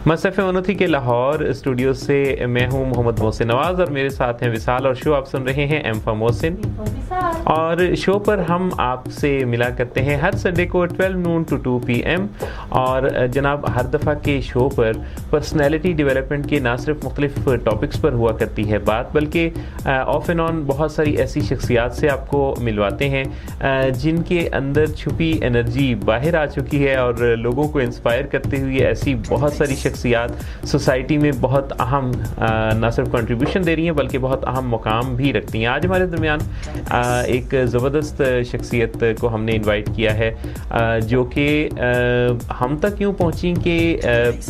مصرف منوتی کے لاہور اسٹوڈیو سے میں ہوں محمد محسن نواز اور میرے ساتھ ہیں وصال، اور شو آپ سن رہے ہیں ایم فار محسن، اور شو پر ہم آپ سے ملا کرتے ہیں ہر سنڈے کو 12 نون ٹو 2 PM، اور جناب ہر دفعہ کے شو پر پرسنالٹی ڈیولپمنٹ کے نہ صرف مختلف ٹاپکس پر ہوا کرتی ہے بات، بلکہ آف اینڈ آن بہت ساری ایسی شخصیات سے آپ کو ملواتے ہیں جن کے اندر چھپی انرجی باہر آ چکی ہے اور لوگوں کو انسپائر کرتے ہوئے ایسی بہت ساری شخصیات سوسائٹی میں بہت اہم نہ صرف کنٹریبیوشن دے رہی ہیں بلکہ بہت اہم مقام بھی رکھتی ہیں۔ آج ہمارے درمیان ایک زبردست شخصیت کو ہم نے انوائٹ کیا ہے جو کہ ہم تک یوں پہنچی کہ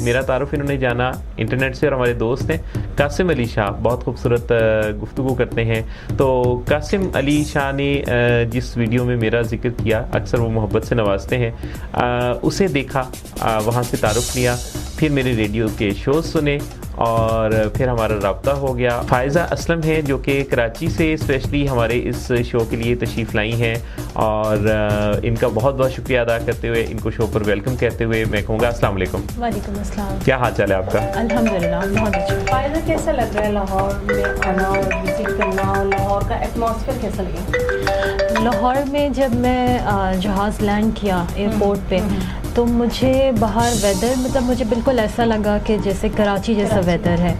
میرا تعارف انہوں نے جانا انٹرنیٹ سے، اور ہمارے دوست ہیں قاسم علی شاہ، بہت خوبصورت گفتگو کرتے ہیں۔ تو قاسم علی شاہ نے جس ویڈیو میں میرا ذکر کیا، اکثر وہ محبت سے نوازتے ہیں، اسے دیکھا، وہاں سے تعارف لیا، پھر میرے ریڈیو کے شوز سنے اور پھر ہمارا رابطہ ہو گیا۔ فائزہ اسلم ہیں جو کہ کراچی سے اسپیشلی ہمارے اس شو کے لیے تشریف لائی ہیں، اور ان کا بہت بہت شکریہ ادا کرتے ہوئے ان کو شو پر ویلکم کہتے ہوئے میں کہوں گا السلام علیکم۔ وعلیکم السلام، کیا حال چال ہے آپ کا؟ الحمدللہ بہت اچھا۔ فائزہ کیسا لگ رہا ہے لاہور میں آنا اور وزٹ کرنا، اور لاہور کا ایٹماسفیئر کیسا لگا؟ لاہور میں جب میں جہاز لینڈ کیا ایئرپورٹ پہ تو مجھے باہر ویدر مطلب مجھے بالکل ایسا لگا کہ جیسے کراچی جیسا ویدر ہے،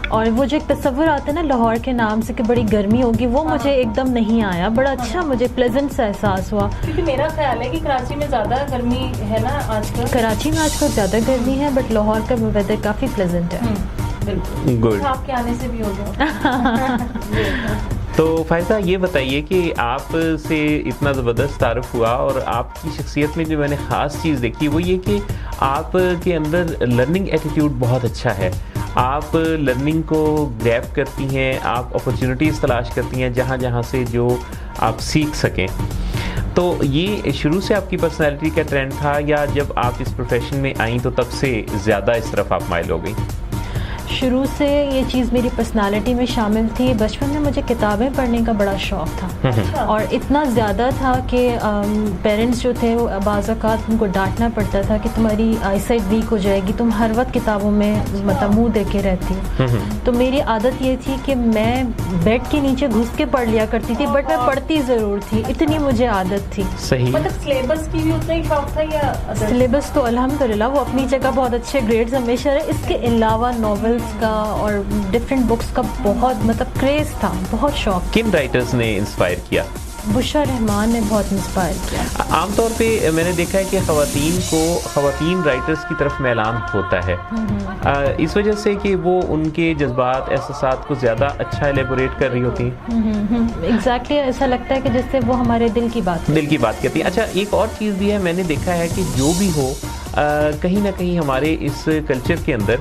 اور وہ جو ایک تصور آتا ہے نا لاہور کے نام سے کہ بڑی گرمی ہوگی، وہ مجھے ایک دم نہیں آیا، بڑا اچھا مجھے پلیزنٹ سا احساس ہوا۔ کیونکہ میرا خیال ہے کہ کراچی میں زیادہ گرمی ہے نا آج کل، کراچی میں آج کل زیادہ گرمی ہے، بٹ لاہور کا ویدر کافی پلیزنٹ ہے۔ بالکل، آپ کے آنے سے بھی ہو گیا۔ تو فائزہ یہ بتائیے کہ آپ سے اتنا زبردست تعارف ہوا، اور آپ کی شخصیت میں جو میں نے خاص چیز دیکھی وہ یہ کہ آپ کے اندر لرننگ ایٹیٹیوڈ بہت اچھا ہے، آپ لرننگ کو گریب کرتی ہیں، آپ اپرچونیٹیز تلاش کرتی ہیں جہاں جہاں سے جو آپ سیکھ سکیں۔ تو یہ شروع سے آپ کی پرسنالٹی کا ٹرینڈ تھا، یا جب آپ اس پروفیشن میں آئیں تو تب سے زیادہ اس طرف آپ مائل ہو گئیں؟ شروع سے یہ چیز میری پرسنالٹی میں شامل تھی۔ بچپن میں مجھے کتابیں پڑھنے کا بڑا شوق تھا، اور اتنا زیادہ تھا کہ پیرنٹس جو تھے وہ بعض اوقات ان کو ڈانٹنا پڑتا تھا کہ تمہاری آئی سائٹ ویک ہو جائے گی، تم ہر وقت کتابوں میں مطلب منہ دے کے رہتی ہو۔ تو میری عادت یہ تھی کہ میں بیڈ کے نیچے گھس کے پڑھ لیا کرتی تھی، بٹ میں پڑھتی ضرور تھی، اتنی مجھے عادت تھی۔ صحیح، مطلب سلیبس کی بھی اتنا ہی شوق تھا یا سلیبس تو الحمدللہ وہ اپنی جگہ بہت اچھے گریڈز ہمیشہ رہے، اس کے علاوہ ناولس کا اور ڈفرینٹ بکس کا بہت مطلب کریز تھا، بہت شوق۔ کن رائٹرز نے انسپائر کیا؟ بشرا رحمان نے بہت انسپائر کیا۔ عام طور پہ میں نے دیکھا ہے کہ خواتین رائٹرز کی طرف میلان ہوتا ہے، اس وجہ سے کہ وہ ان کے جذبات احساسات کو زیادہ اچھا ایلیبوریٹ کر رہی ہوتی ہیں۔ ایگزیکٹلی ایسا لگتا ہے کہ جس سے وہ ہمارے دل کی بات کرتی ہیں۔ اچھا، ایک اور چیز بھی ہے، میں نے دیکھا ہے کہ جو بھی ہو کہیں نہ کہیں ہمارے اس کلچر کے اندر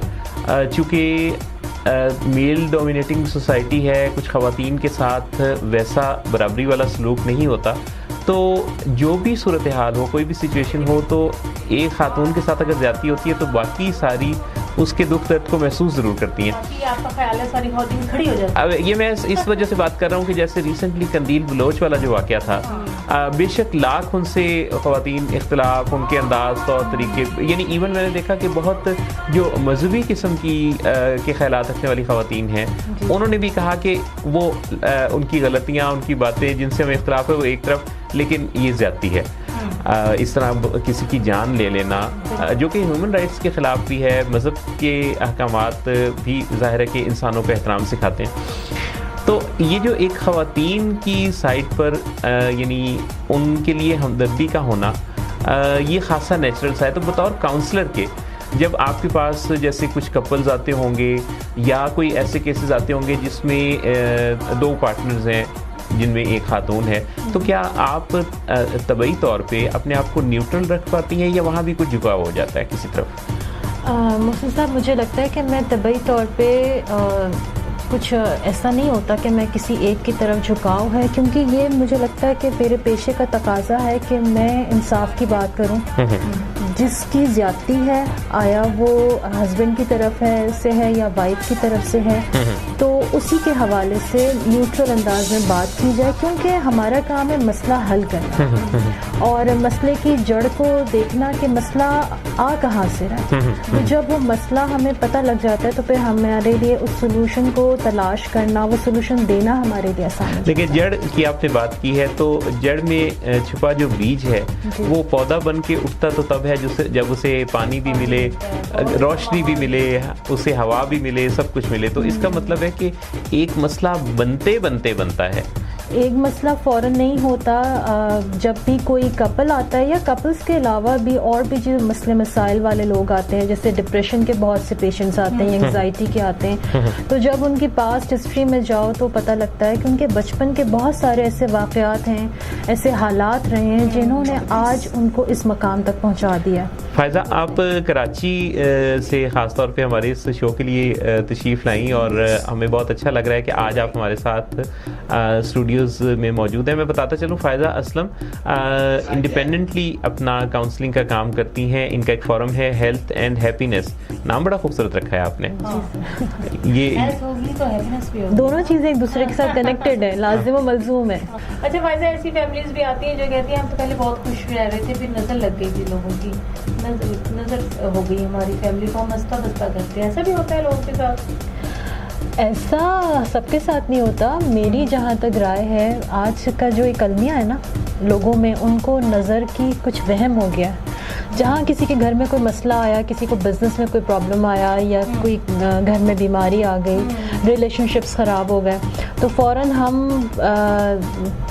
چونکہ میل ڈومینیٹنگ سوسائٹی ہے، کچھ خواتین کے ساتھ ویسا برابری والا سلوک نہیں ہوتا، تو جو بھی صورتحال ہو، کوئی بھی سچویشن ہو، تو ایک خاتون کے ساتھ اگر زیادتی ہوتی ہے تو باقی ساری اس کے دکھ درد کو محسوس ضرور کرتی ہیں۔ آپ کا خیال ہے ساری خواتین کھڑی ہو جاتی ہیں؟ اب یہ میں اس وجہ سے بات کر رہا ہوں کہ جیسے ریسنٹلی قندیل بلوچ والا جو واقعہ تھا، بے شک لاکھ ان سے خواتین اختلاف، ان کے انداز، طور طریقے، یعنی ایون میں نے دیکھا کہ بہت جو مذہبی قسم کے خیالات رکھنے والی خواتین ہیں، انہوں نے بھی کہا کہ وہ ان کی غلطیاں، ان کی باتیں جن سے ہمیں اختلاف ہے وہ ایک طرف، لیکن یہ زیادتی ہے، اس طرح کسی کی جان لے لینا جو کہ ہیومن رائٹس کے خلاف بھی ہے، مذہب کے احکامات بھی ظاہر ہے کہ انسانوں کو احترام سکھاتے ہیں۔ تو یہ جو ایک خواتین کی سائڈ پر یعنی ان کے لیے ہمدردی کا ہونا، یہ خاصا نیچرل سا ہے۔ تو بطور کاؤنسلر کے جب آپ کے پاس جیسے کچھ کپلز آتے ہوں گے یا کوئی ایسے کیسز آتے ہوں گے جس میں دو پارٹنرز ہیں جن میں ایک خاتون ہے، تو کیا آپ طبعی طور پہ اپنے آپ کو نیوٹرل رکھ پاتی ہیں یا وہاں بھی کچھ جھکاؤ ہو جاتا ہے کسی طرف؟ محسن صاحب، مجھے لگتا ہے کہ میں طبعی طور پہ کچھ ایسا نہیں ہوتا کہ میں کسی ایک کی طرف جھکاؤ ہے، کیونکہ یہ مجھے لگتا ہے کہ میرے پیشے کا تقاضا ہے کہ میں انصاف کی بات کروں۔ جس کی زیادتی ہے، آیا وہ ہسبینڈ کی طرف سے ہے یا وائف کی طرف سے ہے، تو اسی کے حوالے سے نیوٹرل انداز میں بات کی جائے، کیونکہ ہمارا کام ہے مسئلہ حل کرنا اور مسئلے کی جڑ کو دیکھنا کہ مسئلہ آ کہاں سے رہا ہے. تو جب وہ مسئلہ ہمیں پتہ لگ جاتا ہے تو پھر ہمارے لیے اس سولوشن کو تلاش کرنا، وہ سولوشن دینا ہمارے لیے آسان ہے. لیکن جڑ کی آپ نے بات کی ہے، تو جڑ میں چھپا جو بیج ہے وہ پودا بن کے اٹھتا تو تب ہے جب اسے پانی بھی ملے، روشنی بھی ملے، اسے ہوا بھی ملے، سب کچھ ملے. تو اس کا مطلب ہے کہ ایک مسئلہ بنتے بنتے بنتا ہے. ایک مسئلہ فوراً نہیں ہوتا. جب بھی کوئی کپل آتا ہے یا کپلز کے علاوہ بھی اور بھی جو مسئلے مسائل والے لوگ آتے ہیں، جیسے ڈپریشن کے بہت سے پیشنٹس آتے ہیں، انگزائٹی کے آتے ہیں، تو جب ان کی پاسٹ ہسٹری میں جاؤ تو پتہ لگتا ہے کہ ان کے بچپن کے بہت سارے ایسے واقعات ہیں، ایسے حالات رہے ہیں جنہوں نے آج ان کو اس مقام تک پہنچا دیا. فائزہ، آپ کراچی سے خاص طور پہ ہمارے اس شو کے لیے تشریف لائیں اور ہمیں بہت اچھا لگ رہا ہے کہ آج آپ ہمارے ساتھ اسٹوڈیوز میں موجود ہیں. میں بتاتا چلوں، فائزہ اسلم انڈیپینڈنٹلی اپنا کاؤنسلنگ کا کام کرتی ہیں. ان کا ایک فورم ہے ہیلتھ اینڈ ہیپینس، نام بڑا خوبصورت رکھا ہے آپ نے. یہ دونوں چیزیں ایک دوسرے کے ساتھ کنیکٹڈ ہیں، لازم و ملزوم ہے. اچھا فائزہ، ایسی فیملیز بھی آتی ہیں جو کہتی ہیں ہم تو پہلے بہت خوش رہ رہے تھے، پھر نظر لگ گئی تھی لوگوں کی، نظر ہو گئی ہماری فیملی کو، ہم ہنستا بستا کرتے ہیں. ایسا بھی ہوتا ہے لوگوں کے ساتھ؟ ایسا سب کے ساتھ نہیں ہوتا. میری جہاں تک رائے ہے، آج کا جو ایک المیہ ہے نا لوگوں میں، ان کو نظر کی کچھ وہم ہو گیا. جہاں کسی کے گھر میں کوئی مسئلہ آیا، کسی کو بزنس میں کوئی پرابلم آیا یا کوئی گھر میں بیماری آ گئی، ریلیشن شپس خراب ہو گئے، تو فوراً ہم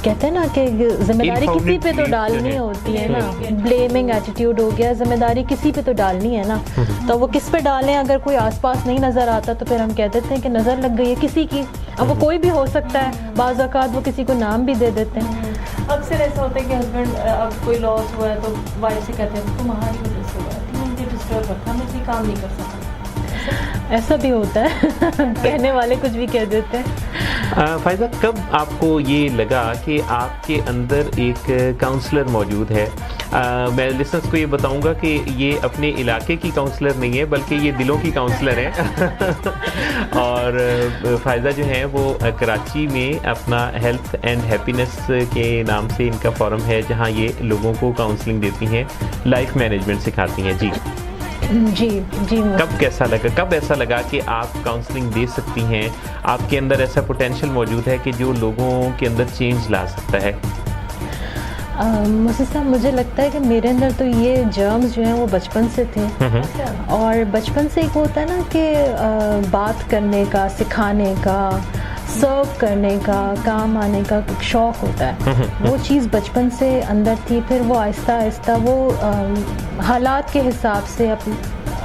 کہتے ہیں نا کہ ذمہ داری کسی پہ تو ڈالنی ہوتی ہے نا. بلیمنگ ایٹیٹیوڈ ہو گیا، ذمہ داری کسی پہ تو ڈالنی ہے نا. تو وہ کس پہ ڈالیں؟ اگر کوئی آس پاس نہیں نظر آتا تو پھر ہم کہہ دیتے ہیں کہ نظر لگ گئی ہے کسی کی. اب وہ کوئی بھی ہو سکتا ہے، بعض اوقات وہ کسی کو نام بھی دے دیتے ہیں. اکثر ایسا ہوتا ہے کہ ہسبینڈ اب کوئی لاس ہوا ہے تو وائف سے کہتے ہیں تمہاری وجہ سے ہوا ہے، مجھے ڈسٹرب رکھا، میں کوئی کام نہیں کر سکتا. ایسا بھی ہوتا ہے، کہنے والے کچھ بھی کہہ دیتے ہیں. فائزہ، کب آپ کو یہ لگا کہ آپ کے اندر ایک کاؤنسلر موجود ہے؟ میں لسنرز کو یہ بتاؤں گا کہ یہ اپنے علاقے کی کاؤنسلر نہیں ہے بلکہ یہ دلوں کی کاؤنسلر ہیں. اور فائزہ جو ہیں وہ کراچی میں اپنا ہیلتھ اینڈ ہیپینس کے نام سے ان کا فورم ہے، جہاں یہ لوگوں کو کاؤنسلنگ دیتی ہیں، لائف مینجمنٹ سکھاتی ہیں. جی جی کب ایسا لگا کہ آپ کاؤنسلنگ دے سکتی ہیں؟ آپ کے اندر ایسا پوٹینشیل موجود ہے کہ جو لوگوں کے اندر چینج لا سکتا ہے؟ محسن صاحب، مجھے لگتا ہے کہ میرے اندر تو یہ جرمز جو ہیں وہ بچپن سے تھے، اور بچپن سے ایک ہوتا ہے نا کہ بات کرنے کا، سکھانے کا، سرو کرنے کا، کام آنے کا شوق ہوتا ہے. وہ چیز بچپن سے اندر تھی. پھر وہ آہستہ آہستہ وہ حالات کے حساب سے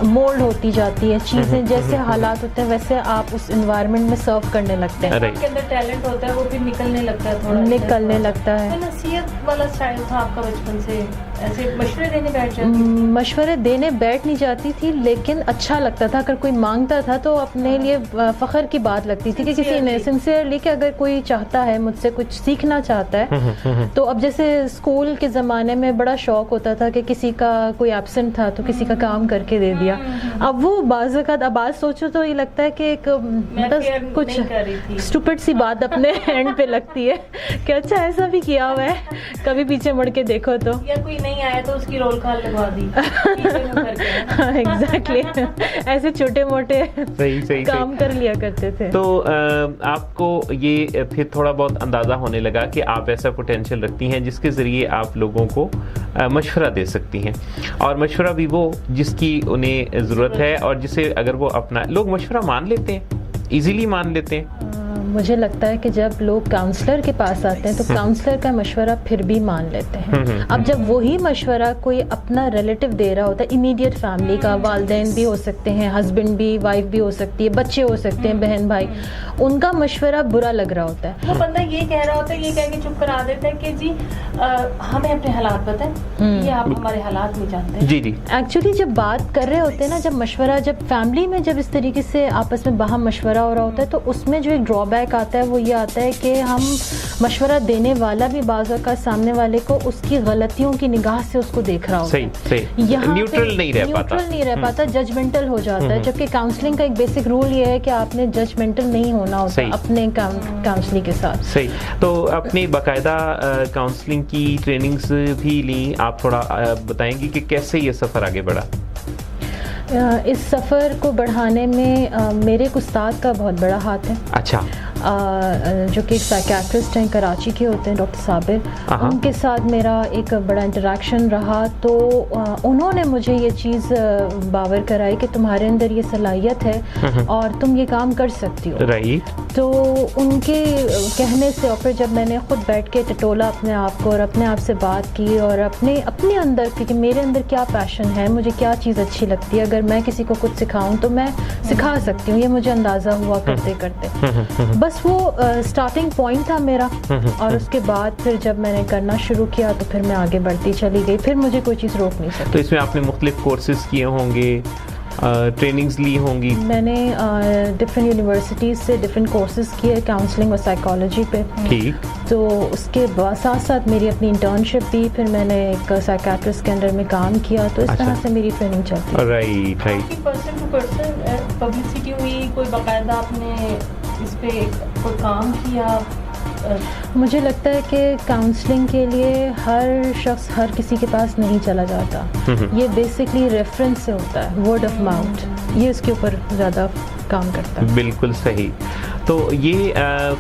مولڈ ہوتی جاتی ہے چیزیں. جیسے حالات ہوتے ہیں ویسے آپ اس انوائرمنٹ میں سرو کرنے لگتے ہیں. آپ کے اندر ٹیلنٹ ہوتا ہے وہ بھی نکلنے لگتا ہے، تھوڑا نکلنے لگتا ہے. نصیحت والا اسٹائل تھا آپ کا بچپن سے؟ ایسے مشورے دینے بیٹھ جاتی؟ مشورے دینے بیٹھ نہیں جاتی تھی، لیکن اچھا لگتا تھا. اگر کوئی مانگتا تھا تو اپنے لیے فخر کی بات لگتی تھی کہ کسی نے سنسیئرلی، کہ اگر کوئی چاہتا ہے مجھ سے کچھ سیکھنا چاہتا ہے. تو اب جیسے اسکول کے زمانے میں بڑا شوق ہوتا تھا کہ کسی کا کوئی ایبسنٹ تھا تو کسی کا کام کر کے دے دیا. اب وہ بعض اوقات اب آج سوچو تو یہ لگتا ہے کہ ایک مطلب کچھ اسٹوپڈ سی بات اپنے اینڈ پہ لگتی ہے کہ اچھا ایسا بھی کیا ہوا ہے، کبھی پیچھے مڑ کے دیکھو تو. یا کوئی نہیں آیا تو اس کی رول کال لگوا دی. ایگزیکٹلی ایسے چھوٹے موٹے کام کر لیا کرتے تھے. تو آپ کو یہ پھر تھوڑا بہت اندازہ ہونے لگا کہ آپ ایسا پوٹینشیل رکھتی ہیں جس کے ذریعے آپ لوگوں کو مشورہ دے سکتی ہیں، اور مشورہ بھی وہ جس کی انہیں ضرورت ہے، اور جسے اگر وہ اپنا لوگ مشورہ مان لیتے ہیں، ایزیلی مان لیتے ہیں. مجھے لگتا ہے کہ جب لوگ کاؤنسلر کے پاس آتے ہیں تو کاؤنسلر کا مشورہ پھر بھی مان لیتے ہیں. اب جب وہی مشورہ کوئی اپنا ریلیٹیو دے رہا ہوتا ہے، امیڈیٹ فیملی کا، والدین بھی ہو سکتے ہیں، ہسبینڈ بھی، وائف بھی ہو سکتی ہے، بچے ہو سکتے ہیں، بہن بھائی، ان کا مشورہ برا لگ رہا ہوتا ہے. وہ بندہ یہ کہہ رہا ہوتا ہے، یہ کہہ کے چپ کرا دیتا ہے کہ جی ہمیں اپنے حالات بتائیں، یہ آپ ہمارے حالات نہیں جانتے. جی ایکچولی جب بات کر رہے ہوتے ہیں نا، جب مشورہ، جب فیملی میں جب اس طریقے سے آپس میں باہم مشورہ ہو رہا ہوتا ہے تو اس میں جو ایک ڈرا بیک بیک آتا ہے وہ یہ آتا ہے کہ ہم مشورہ دینے والا بھی بعض اوقات سامنے والے کو اس کی غلطیوں کی نگاہ سے اس کو دیکھ رہا ہوتا ہے, یہاں نیوٹرل نہیں رہ پاتا, ججمنٹل ہو جاتا ہے. جبکہ کاؤنسلنگ کا ایک بیسک رول یہ ہے کہ آپ نے ججمنٹل نہیں ہونا ہوتا اپنے کاؤنسلنگ کے ساتھ. صحیح. تو اپنی باقاعدہ کاؤنسلنگ کی ٹریننگز بھی لیں, آپ تھوڑا بتائیں گی کہ کیسے یہ سفر آگے بڑھا؟ اس سفر کو بڑھانے میں میرے ایک استاد کا بہت بڑا ہاتھ ہے. اچھا. جو کہ ایک سائیکیٹرسٹ ہیں, کراچی کے ہوتے ہیں, ڈاکٹر صابر. ان کے ساتھ میرا ایک بڑا انٹریکشن رہا, تو انہوں نے مجھے یہ چیز باور کرائی کہ تمہارے اندر یہ صلاحیت ہے اور تم یہ کام کر سکتی ہو. تو ان کے کہنے سے, اور پھر جب میں نے خود بیٹھ کے ٹٹولا اپنے آپ کو اور اپنے آپ سے بات کی اور اپنے اندر کہ میرے اندر کیا پیشن ہے, مجھے کیا چیز اچھی لگتی ہے, اگر میں کسی کو کچھ سکھاؤں تو میں سکھا سکتی ہوں, یہ مجھے اندازہ ہوا کرتے کرتے. بس وہ اسٹارٹنگ پوائنٹ تھا میرا, اور اس کے بعد پھر جب میں نے کرنا شروع کیا تو پھر میں آگے بڑھتی چلی گئی, پھر مجھے کوئی چیز روک نہیں سکتی. تو اس میں آپ نے مختلف کورسز کیے ہوں گے, ٹریننگز لی ہوں گی؟ میں نے ڈفرینٹ یونیورسٹیز سے ڈفرینٹ کورسز کیے کاؤنسلنگ اور سائیکالوجی پہ. ٹھیک. تو اس کے ساتھ ساتھ میری اپنی انٹرنشپ بھی, پھر میں نے ایک سائیکیٹرسٹ کے انڈر میں کام کیا, تو اس طرح سے میری ٹریننگ چلتی ہے. Right. Person to person publicity ہوئی, کوئی باقاعدہ آپ نے اس پہ کوئی کام کیا؟ مجھے لگتا ہے کہ کاؤنسلنگ کے لیے ہر شخص ہر کسی کے پاس نہیں چلا جاتا, یہ بیسکلی ریفرنس سے ہوتا ہے, ورڈ آف ماؤتھ, یہ اس کے اوپر زیادہ کام کرتا ہے. بالکل صحیح. تو یہ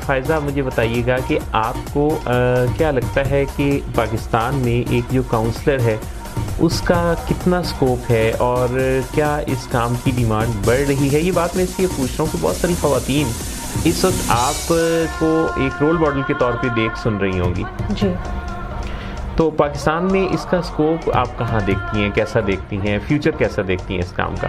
فائزہ مجھے بتائیے گا کہ آپ کو کیا لگتا ہے کہ پاکستان میں ایک جو کاؤنسلر ہے اس کا کتنا اسکوپ ہے, اور کیا اس کام کی ڈیمانڈ بڑھ رہی ہے؟ یہ بات میں اس لیے پوچھ رہا ہوں کہ بہت ساری خواتین اس وقت آپ کو ایک رول ماڈل کے طور پہ سن رہی ہوں گی. جی. تو پاکستان میں اس کا اسکوپ آپ کہاں دیکھتی ہیں, کیسا دیکھتی ہیں, فیوچر کیسا دیکھتی ہیں اس کام کا؟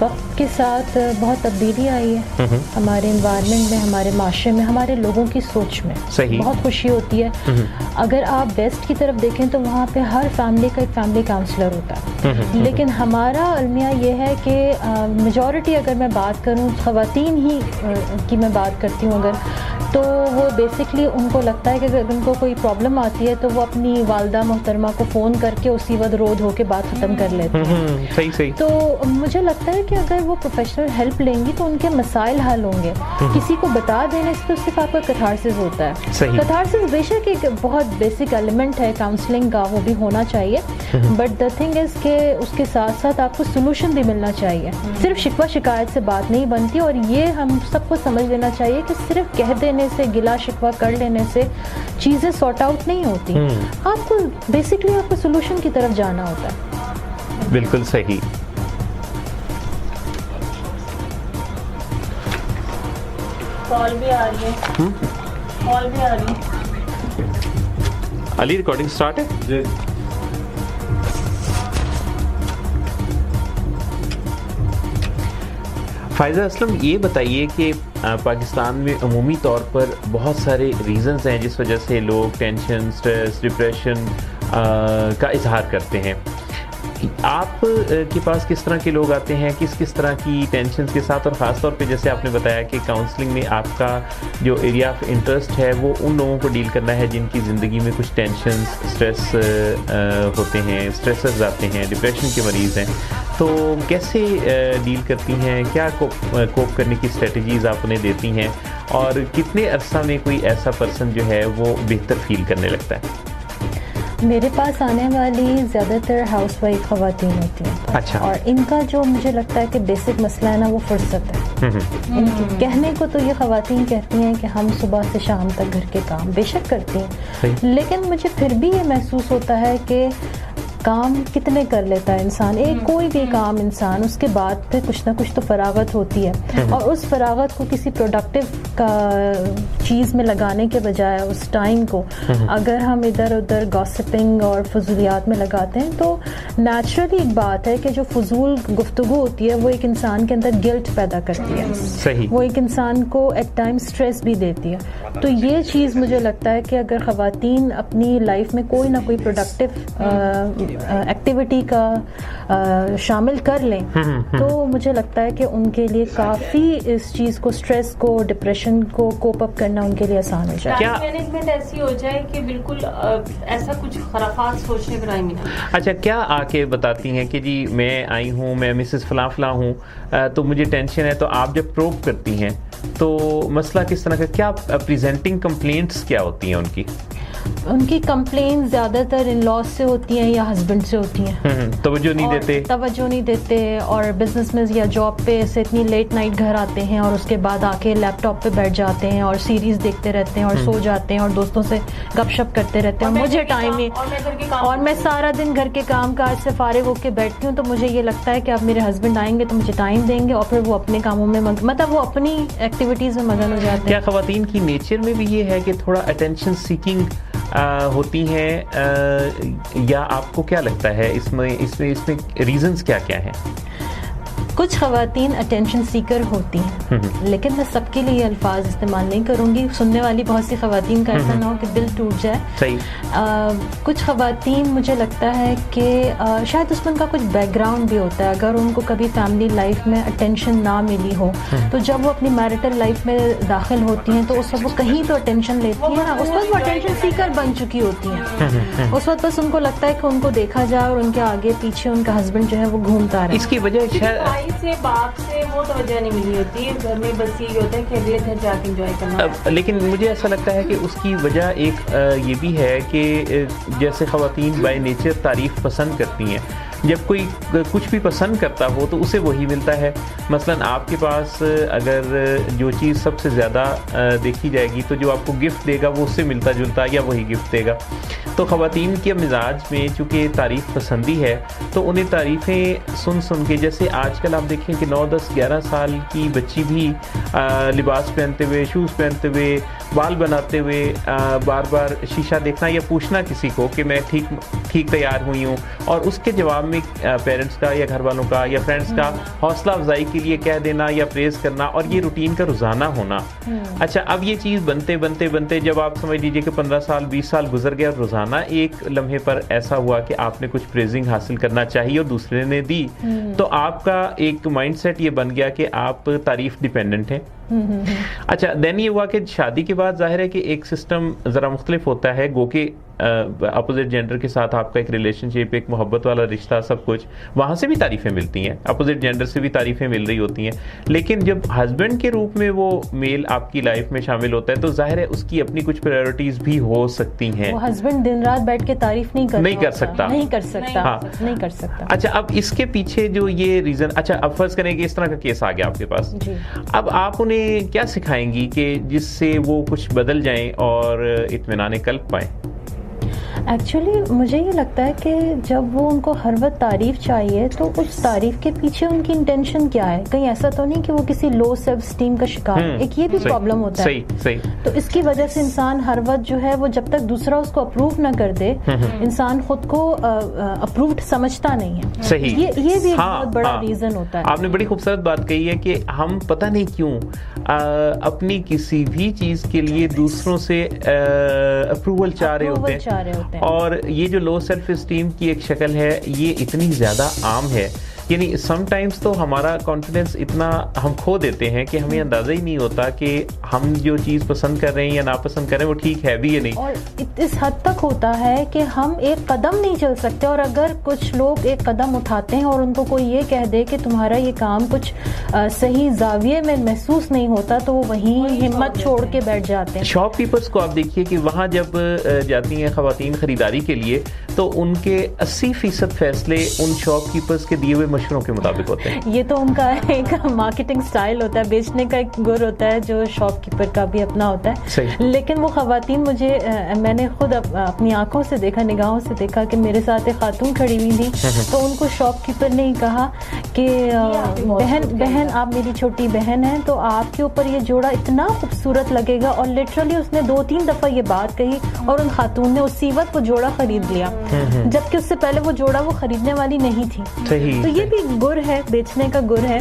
وقت کے ساتھ بہت تبدیلی آئی ہے ہمارے انوائرمنٹ میں, ہمارے معاشرے میں, ہمارے لوگوں کی سوچ میں. صحیح. بہت خوشی ہوتی ہے. اگر آپ ویسٹ کی طرف دیکھیں تو وہاں پہ ہر فیملی کا ایک فیملی کاؤنسلر ہوتا ہے, لیکن ہمارا المیہ یہ ہے کہ میجورٹی, اگر میں بات کروں خواتین ہی کی میں بات کرتی ہوں اگر, تو وہ بیسکلی ان کو لگتا ہے کہ اگر ان کو کوئی پرابلم آتی ہے تو وہ اپنی والدہ محترمہ کو فون کر کے اسی وقت رو دھو کے بات ختم کر لیتے ہیں. صحیح. تو مجھے لگتا ہے کہ اگر وہ پروفیشنل ہیلپ لیں گی تو ان کے مسائل حل ہوں گے. کسی کو بتا دینے سے تو صرف آپ کا کتھارسس ہوتا ہے. کتھارسس بے شک ایک بہت بیسک ایلیمنٹ ہے کاؤنسلنگ کا, وہ بھی ہونا چاہیے, بٹ دا تھنگ از کہ اس کے ساتھ ساتھ آپ کو سولوشن بھی ملنا چاہیے. صرف شکوہ شکایت سے بات نہیں بنتی, اور یہ ہم سب کو سمجھ لینا چاہیے کہ صرف کہہ دینے سے, گلا شکوہ کر لینے سے چیزیں سارٹ آؤٹ نہیں ہوتی. آپ کو بیسکلی آپ کو سولوشن کی طرف جانا ہوتا ہے. بالکل صحیح. کال بھی آ رہی ہے, کال بھی آ رہی ہے. علی ریکارڈنگ سٹارٹ ہے؟ جی. فائزہ اسلم, یہ بتائیے کہ پاکستان میں عمومی طور پر بہت سارے ریزنز ہیں جس وجہ سے لوگ ٹینشن, سٹریس, ڈپریشن کا اظہار کرتے ہیں. آپ کے پاس کس طرح کے لوگ آتے ہیں, کس طرح کی ٹینشنز کے ساتھ, اور خاص طور پہ جیسے آپ نے بتایا کہ کاؤنسلنگ میں آپ کا جو ایریا آف انٹرسٹ ہے وہ ان لوگوں کو ڈیل کرنا ہے جن کی زندگی میں کچھ ٹینشنز, اسٹریس ہوتے ہیں, اسٹریسز آتے ہیں, ڈپریشن کے مریض ہیں, تو کیسے ڈیل کرتی ہیں, کیا کوپ کرنے کی اسٹریٹجیز آپ انہیں دیتی ہیں, اور کتنے عرصہ میں کوئی ایسا پرسن جو ہے وہ بہتر فیل کرنے لگتا ہے؟ میرے پاس آنے والی زیادہ تر ہاؤس وائف خواتین ہوتی ہیں. اچھا. اور ان کا جو مجھے لگتا ہے کہ بیسک مسئلہ ہے نا, وہ فرصت ہے. ان کی کہنے کو تو یہ خواتین کہتی ہیں کہ ہم صبح سے شام تک گھر کے کام بے شک کرتی ہیں, لیکن مجھے پھر بھی یہ محسوس ہوتا ہے کہ کام کتنے کر لیتا ہے انسان, ایک کوئی بھی کام انسان, اس کے بعد پھر کچھ نہ کچھ تو فراغت ہوتی ہے, اور اس فراغت کو کسی پروڈکٹیو کا چیز میں لگانے کے بجائے اس ٹائم کو اگر ہم ادھر ادھر گاسپنگ اور فضولیات میں لگاتے ہیں تو نیچرلی ایک بات ہے کہ جو فضول گفتگو ہوتی ہے وہ ایک انسان کے اندر گلٹ پیدا کرتی ہے, وہ ایک انسان کو ایٹ ٹائم اسٹریس بھی دیتی ہے. تو یہ چیز مجھے لگتا ہے کہ اگر خواتین اپنی لائف میں کوئی نہ کوئی پروڈکٹیو ایکٹیویٹی کا شامل کر لیں تو مجھے لگتا ہے کہ ان کے لیے کافی اس چیز کو، اسٹریس کو، ڈپریشن کو کوپ اپ کرنا ان کے لیے آسان ہو جائے. کیا مینجمنٹ ایسی ہو جائے کہ بالکل ایسا کچھ خرافات سوچنے پر آئی نہیں. اچھا، کیا آ کے بتاتی ہیں کہ جی میں آئی ہوں، میں مسز فلاں فلاں ہوں، تو مجھے ٹینشن ہے، تو آپ جب پروب کرتی ہیں تو مسئلہ کس طرح کا، کیا پریزنٹنگ کمپلینٹس کیا ہوتی ہیں ان کی؟ ان کی کمپلین زیادہ تر ان لاس سے ہوتی ہیں یا ہسبینڈ سے ہوتی ہیں. توجہ نہیں دیتے اور بزنس میں یا جاب پہ سے اتنی لیٹ نائٹ گھر آتے ہیں اور اس کے بعد آ کے لیپ ٹاپ پہ بیٹھ جاتے ہیں اور سیریز دیکھتے رہتے ہیں اور سو جاتے ہیں اور دوستوں سے گپ شپ کرتے رہتے ہیں. مجھے ٹائم نہیں، اور میں سارا دن گھر کے کام کاج سے فارغ ہو کے بیٹھتی ہوں، تو مجھے یہ لگتا ہے کہ اب میرے ہسبینڈ آئیں گے تو مجھے ٹائم دیں گے، اور پھر وہ اپنے کاموں میں مطلب وہ اپنی ایکٹیویٹیز میں مگن ہو جاتے ہیں. کیا خواتین کی نیچر میں بھی یہ ہے کہ تھوڑا اٹینشن سیکنگ ہوتی ہیں، یا آپ کو کیا لگتا ہے اس میں ریزنز کیا کیا ہیں؟ کچھ خواتین اٹینشن سیکر ہوتی ہیں، لیکن میں سب کے لیے یہ الفاظ استعمال نہیں کروں گی، سننے والی بہت سی خواتین کا ایسا نہ ہو کہ دل ٹوٹ جائے. صحیح. کچھ خواتین مجھے لگتا ہے کہ شاید اس میں ان کا کچھ بیک گراؤنڈ بھی ہوتا ہے. اگر ان کو کبھی فیملی لائف میں اٹینشن نہ ملی ہو تو جب وہ اپنی میرٹل لائف میں داخل ہوتی ہیں تو اس وقت وہ کہیں تو اٹینشن لیتی ہیں نا، اس وقت وہ اٹینشن سیکر بن چکی ہوتی ہیں. اس وقت بس ان کو لگتا ہے کہ ان کو دیکھا جائے اور ان کے آگے پیچھے ان کا ہسبینڈ جو ہے وہ گھومتا رہے. اس کی وجہ سے باپ سے وہ توجہ نہیں ملی ہوتی ہے، گھر میں بس یہ ہوتا ہے کہ اگلے گھر جا کے انجوائے کرنا. لیکن مجھے ایسا لگتا ہے کہ اس کی وجہ ایک یہ بھی ہے کہ جیسے خواتین بائی نیچر تعریف پسند کرتی ہیں، جب کوئی کچھ بھی پسند کرتا ہو تو اسے وہی ملتا ہے. مثلا آپ کے پاس اگر جو چیز سب سے زیادہ دیکھی جائے گی تو جو آپ کو گفٹ دے گا وہ اس سے ملتا جلتا یا وہی گفٹ دے گا. تو خواتین کے مزاج میں چونکہ تعریف پسندی ہے تو انہیں تعریفیں سن کے، جیسے آج کل آپ دیکھیں کہ 9, 10, 11 سال کی بچی بھی لباس پہنتے ہوئے، شوز پہنتے ہوئے، بال بناتے ہوئے بار بار شیشہ دیکھنا یا پوچھنا کسی کو کہ میں ٹھیک تیار ہوئی ہوں، اور اس کے جواب میں پیرنٹس کا یا گھر والوں کا یا فرینڈس کا حوصلہ افزائی کے لیے کہہ دینا یا پریز کرنا، اور یہ روٹین کا روزانہ ہونا. اچھا، اب یہ چیز بنتے جب آپ سمجھ لیجیے کہ 15 سال 20 سال گزر گئے اور روزانہ ایک لمحے پر ایسا ہوا کہ آپ نے کچھ پریزنگ حاصل کرنا چاہیے اور دوسرے نے دی، تو آپ کا ایک مائنڈ سیٹ یہ بن گیا کہ آپ تعریف ڈیپینڈنٹ ہیں. اچھا، دین یہ ہوا کہ شادی کے بعد ظاہر ہے کہ ایک سسٹم ذرا مختلف ہوتا ہے، گو کہ اپوزٹ جینڈر کے ساتھ آپ کا ایک ریلیشن شپ، ایک محبت والا رشتہ، سب کچھ وہاں سے بھی تعریفیں ملتی ہیں، اپوزٹ جینڈر سے بھی تعریفیں مل رہی ہوتی ہیں. لیکن جب ہسبینڈ کے روپ میں وہ میل آپ کی لائف میں شامل ہوتا ہے تو ظاہر ہے اس کی اپنی کچھ پرائیورٹیز بھی ہو سکتی ہیں. وہ ہسبینڈ دن رات بیٹھ کے تعریف نہیں کر سکتا. اچھا، اب اس کے پیچھے جو یہ ریزن، اچھا اب فرض کریں کہ اس طرح کا کیس آ گیا آپ کے پاس، اب آپ انہیں کیا سکھائیں گی کہ جس سے وہ کچھ بدل جائیں اور اطمینان قلب پائیں؟ ایکچولی مجھے یہ لگتا ہے کہ جب وہ ان کو ہر وقت تعریف چاہیے تو اس تعریف کے پیچھے ان کی انٹینشن کیا ہے. کہیں ایسا تو نہیں کہ وہ کسی لو سیلف اسٹیم کا شکار ہے، ایک یہ بھی پرابلم ہوتا ہے. تو اس کی وجہ سے انسان ہر وقت جو ہے وہ جب تک دوسرا اس کو اپروو نہ کر دے، انسان خود کو اپرووڈ سمجھتا نہیں ہے. صحیح، یہ بھی ایک بہت بڑا ریزن ہوتا ہے. آپ نے بڑی خوبصورت بات کہی ہے کہ ہم پتہ نہیں کیوں اپنی کسی بھی چیز کے لیے دوسروں سے اپروول چاہ رہے ہوتے ہیں، اور یہ جو لو سیلف اسٹیم کی ایک شکل ہے یہ اتنی زیادہ عام ہے. یعنی سم ٹائمز تو ہمارا کانفیڈنس اتنا ہم کھو دیتے ہیں کہ ہمیں اندازہ ہی نہیں ہوتا کہ ہم جو چیز پسند کر رہے ہیں یا ناپسند کر رہے ہیں وہ ٹھیک ہے بھی یا نہیں. اور اس حد تک ہوتا ہے کہ ہم ایک قدم نہیں چل سکتے، اور اگر کچھ لوگ ایک قدم اٹھاتے ہیں اور ان کو کوئی یہ کہہ دے کہ تمہارا یہ کام کچھ صحیح زاویے میں محسوس نہیں ہوتا تو وہ وہیں ہمت چھوڑ کے بیٹھ جاتے ہیں. شاپ کیپرز کو آپ دیکھیے کہ وہاں جب جاتی ہیں خواتین خریداری کے لیے تو ان کے 80% فیصلے ان شاپ کیپرز کے دیے ہوئے مشوروں کے مطابق ہوتے ہیں. یہ تو ان کا ایک مارکیٹنگ سٹائل ہوتا ہے، بیچنے کا ایک گر ہوتا ہے جو شاپ کیپر کا بھی اپنا ہوتا ہے. لیکن وہ خواتین میں نے خود اپنی آنکھوں سے دیکھا، نگاہوں سے دیکھا کہ میرے ساتھ ایک خاتون کھڑی ہوئی تھی تو ان کو شاپ کیپر نے کہا کہ بہن آپ میری چھوٹی بہن ہیں تو آپ کے اوپر یہ جوڑا اتنا خوبصورت لگے گا، اور لٹرلی اس نے 2-3 دفعہ یہ بات کہی اور ان خاتون نے اسی وقت وہ جوڑا خرید لیا. جبکہ اس سے پہلے وہ جوڑا وہ خریدنے والی نہیں تھی. تو یہ بھی گر ہے, بیچنے کا گر ہے.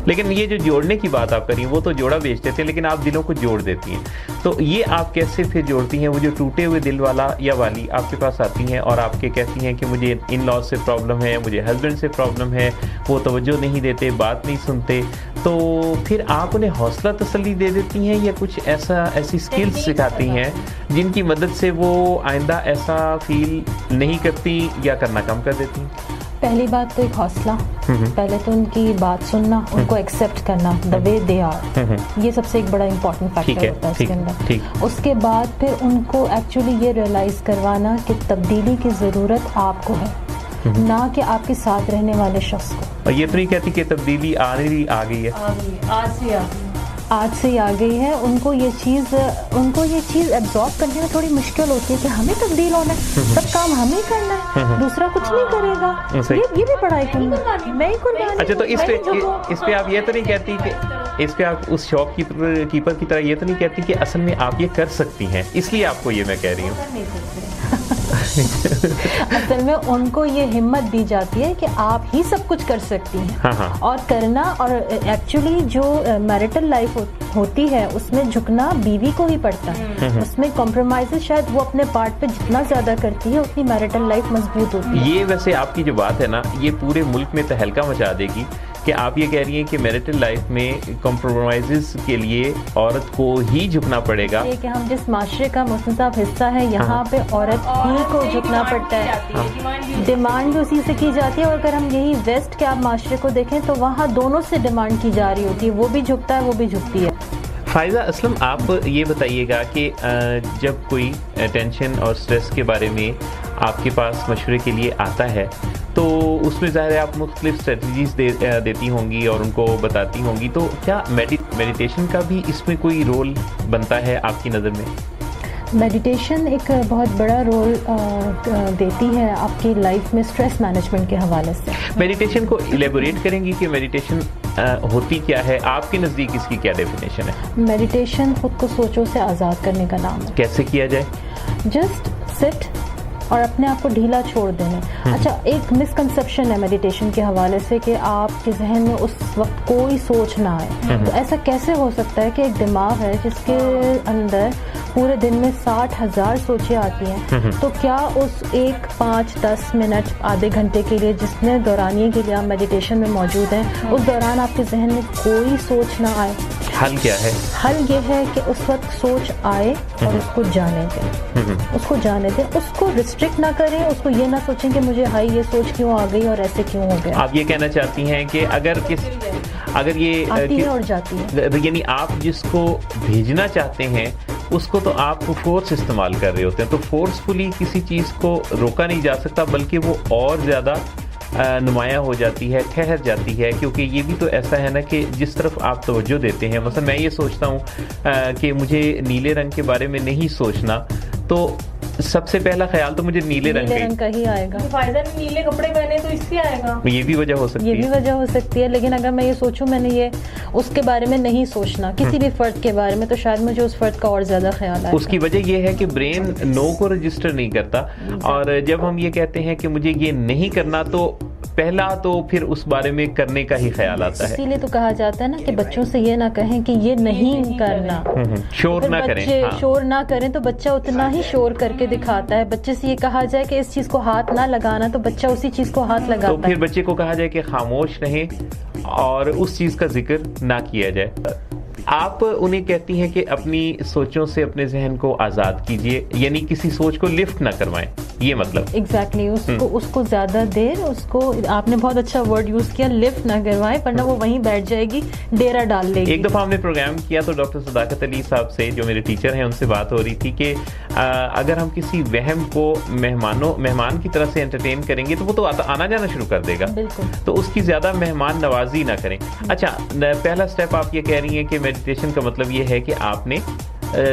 لیکن یہ جو جوڑنے کی بات آپ کری وہ تو جوڑا بیچتے تھے, لیکن آپ دلوں کو جوڑ دیتی ہیں. تو یہ آپ کیسے پھر جوڑتی ہیں؟ وہ جو ٹوٹے ہوئے دل والا یا والی آپ کے پاس آتی ہیں اور آپ کے کہتی ہیں کہ مجھے ان لاز سے پرابلم ہے, مجھے ہسبینڈ سے پرابلم ہے, وہ توجہ نہیں دیتے, بات نہیں سنتے, تو پھر آپ انہیں حوصلہ تسلی دے دیتی ہیں یا کچھ ایسی سکلز سکھاتی ہیں جن کی مدد سے وہ آئندہ ایسا فیل نہیں کرتی یا کرنا کم کر دیتی ہیں؟ پہلی بات تو ایک حوصلہ, پہلے تو ان کی بات سننا, ان کو ایکسیپٹ کرنا the way they are, یہ سب سے ایک بڑا امپورٹنٹ فیکٹر ہوتا ہے اس کے اندر. اس کے بعد پھر ان کو ایکچولی یہ ریئلائز کروانا کہ تبدیلی کی ضرورت آپ کو ہے, نہ کہ آپ کے ساتھ رہنے والے شخص کو. اور یہ تو نہیں کہتی کہ تبدیلی آ گئی ہے, آج سے ہی آ گئی ہے. ان کو یہ چیز ایبزارب کرنے میں تھوڑی مشکل ہوتی ہے کہ ہمیں تبدیل ہونا ہے, سب کام ہمیں کرنا ہے, دوسرا کچھ نہیں کرے گا. یہ بھی بڑا ہے, میں ہی قربانی. اچھا, تو اس پہ آپ یہ تو نہیں کہتی کہ اس پہ آپ اس شاپ کیپر کی طرح یہ تو نہیں کہتی کہ اصل میں آپ یہ کر سکتی ہیں, اس لیے آپ کو یہ میں کہہ رہی ہوں. اصل میں ان کو یہ ہمت دی جاتی ہے کہ آپ ہی سب کچھ کر سکتی ہیں اور کرنا. اور ایکچولی جو میرٹل لائف ہوتی ہے اس میں جھکنا بیوی کو ہی پڑتا ہے, اس میں کمپرومائز شاید وہ اپنے پارٹ پہ جتنا زیادہ کرتی ہے اتنی میرٹل لائف مضبوط ہوتی ہے. یہ ویسے آپ کی جو بات ہے نا, یہ پورے ملک میں تہلکہ مچا دے گی کہ آپ یہ کہہ رہی ہیں کہ میرٹل لائف میں کمپرومائزز کے لیے عورت کو ہی جھکنا پڑے گا. یہ کہ ہم جس معاشرے کا محسن صاحب حصہ ہے, یہاں پہ عورت ہی کو جھکنا پڑتا ہے, ڈیمانڈ بھی اسی سے کی جاتی ہے. اور اگر ہم یہی ویسٹ کے آپ معاشرے کو دیکھیں تو وہاں دونوں سے ڈیمانڈ کی جا رہی ہوتی ہے, وہ بھی جھکتا ہے, وہ بھی جھکتی ہے. فائزہ اسلم, آپ یہ بتائیے گا کہ جب کوئی ٹینشن اور سٹریس کے بارے میں آپ کے پاس مشورے کے لیے آتا ہے تو اس میں ظاہر ہے آپ مختلف اسٹریٹجیز دیتی ہوں گی اور ان کو بتاتی ہوں گی, تو کیا میڈیٹیشن کا بھی اس میں کوئی رول بنتا ہے آپ کی نظر میں؟ میڈیٹیشن ایک بہت بڑا رول دیتی ہے آپ کی لائف میں اسٹریس مینجمنٹ کے حوالے سے. میڈیٹیشن کو ایلیبوریٹ کریں گی کہ میڈیٹیشن ہوتی کیا ہے, آپ کے نزدیک اس کی کیا ڈیفینیشن ہے؟ میڈیٹیشن خود کو سوچوں سے آزاد کرنے کا نام ہے. کیسے کیا جائے؟ جسٹ سٹ اور اپنے آپ کو ڈھیلا چھوڑ دینا. اچھا, ایک مسکنسیپشن ہے میڈیٹیشن کے حوالے سے کہ آپ کے ذہن میں اس وقت کوئی سوچ نہ آئے. تو ایسا کیسے ہو سکتا ہے کہ ایک دماغ ہے جس کے اندر پورے دن میں 60,000 سوچیں آتی ہیں, تو کیا اس 1, 5, 10 منٹ, آدھے گھنٹے کے لیے جس میں دورانیے کے لیے آپ میڈیٹیشن میں موجود ہیں, اس دوران آپ کے ذہن میں کوئی سوچ نہ آئے؟ حل کیا ہے؟ حل یہ ہے کہ اس وقت سوچ آئے اور اس کو جانے دیں, اس کو جانے دیں, اس کو ریسٹرکٹ نہ کریں, اس کو یہ نہ سوچیں کہ مجھے ہائی یہ سوچ کیوں آ گئی اور ایسے کیوں ہو گیا. آپ یہ کہنا چاہتی ہیں کہ اگر یہ آتی ہے اور جاتی ہے, یعنی آپ جس کو بھیجنا چاہتے ہیں اس کو تو آپ فورس استعمال کر رہے ہوتے ہیں, تو فورسفلی کسی چیز کو روکا نہیں جا سکتا بلکہ وہ اور زیادہ نمایاں ہو جاتی ہے, ٹھہر جاتی ہے. کیونکہ یہ بھی تو ایسا ہے نا کہ جس طرف آپ توجہ دیتے ہیں, مثلا میں یہ سوچتا ہوں کہ مجھے نیلے رنگ کے بارے میں نہیں سوچنا, تو سب سے پہلا خیال تو مجھے نیلے رنگ کا ہی آئے گا. فائدہ نیلے کپڑے پہنے تو اس سے آئے گا, یہ بھی وجہ ہو سکتی ہے. لیکن اگر میں یہ سوچوں میں نے یہ اس کے بارے میں نہیں سوچنا, کسی بھی فرد کے بارے میں, تو شاید مجھے اس فرد کا اور زیادہ خیال آئے. اس کی وجہ یہ ہے کہ برین نو کو رجسٹر نہیں کرتا, اور جب ہم یہ کہتے ہیں کہ مجھے یہ نہیں کرنا تو پہلا تو پھر اس بارے میں کرنے کا ہی خیال آتا ہے. اسی لیے تو کہا جاتا ہے نا کہ بچوں سے یہ نہ کہیں کہ یہ نہیں کرنا, شور نہ کریں. شور نہ کریں تو بچہ اتنا ہی شور کر کے دکھاتا ہے. بچے سے یہ کہا جائے کہ اس چیز کو ہاتھ نہ لگانا تو بچہ اسی چیز کو ہاتھ لگاتا ہے. تو پھر بچے کو کہا جائے کہ خاموش رہیں اور اس چیز کا ذکر نہ کیا جائے. آپ انہیں کہتی ہیں کہ اپنی سوچوں سے اپنے ذہن کو آزاد کیجیے, یعنی کسی سوچ کو لفٹ نہ کروائیں, یہ مطلب ایگزیکٹلی اس کو زیادہ دیر, اس کو آپ نے بہت اچھا ورڈ یوز کیا, لفٹ نہ کروائیں, ورنہ وہ وہیں بیٹھ جائے گی, ڈیرا ڈال لے گی. ایک دفعہ ہم نے پروگرام کیا تو ڈاکٹر صداقت علی صاحب سے, جو میرے ٹیچر ہیں, ان سے بات ہو رہی تھی کہ اگر ہم کسی وہم کو مہمان کی طرح سے انٹرٹین کریں گے تو وہ تو آنا جانا شروع کر دے گا. بالکل, تو اس کی زیادہ مہمان نوازی نہ کریں. اچھا, پہلا اسٹیپ آپ یہ کہہ رہی ہیں کہ میڈیٹیشن کا مطلب یہ ہے کہ آپ نے